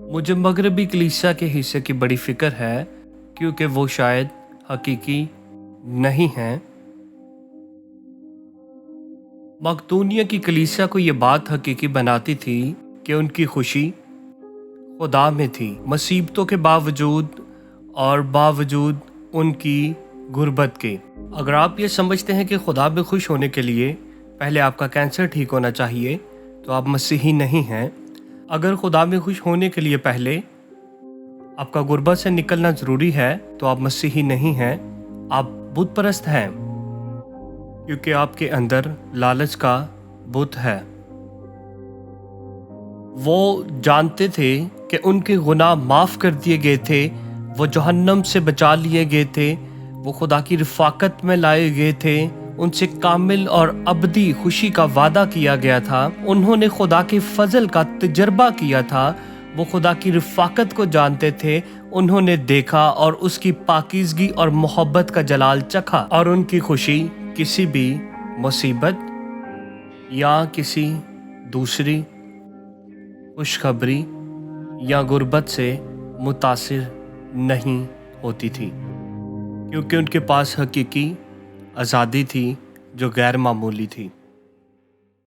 मुझे मगरबी कलीसिया के हिस्से की बड़ी फ़िक्र है क्योंकि वो शायद हकीकी नहीं हैं। मकदूनिया की कलीसिया को ये बात हकीकी बनाती थी कि उनकी खुशी खुदा में थी, मुसीबतों के बावजूद और बावजूद उनकी गुर्बत के। अगर आप ये समझते हैं कि खुदा में खुश होने के लिए पहले आपका कैंसर ठीक होना चाहिए तो आप मसीही नहीं हैं। अगर खुदा में खुश होने के लिए पहले आपका गुर्बत से निकलना ज़रूरी है तो आप मसीही नहीं हैं, आप बुत परस्त हैं, क्योंकि आपके अंदर लालच का बुत है। वो जानते थे कि उनके गुनाह माफ़ कर दिए गए थे, वो जहन्नम से बचा लिए गए थे, वो खुदा की रफ़ाकत में लाए गए थे, उनसे कामिल और अबदी खुशी का वादा किया गया था। उन्होंने खुदा के फजल का तजर्बा किया था, वो खुदा की रफ़ाकत को जानते थे, उन्होंने देखा और उसकी पाकीज़गी और मोहब्बत का जलाल चखा, और उनकी खुशी किसी भी मुसीबत या किसी दूसरी खुशखबरी या गुर्बत से मुतासिर नहीं होती थी, क्योंकि उनके पास हकीकी आज़ादी थी जो गैर मामूली थी।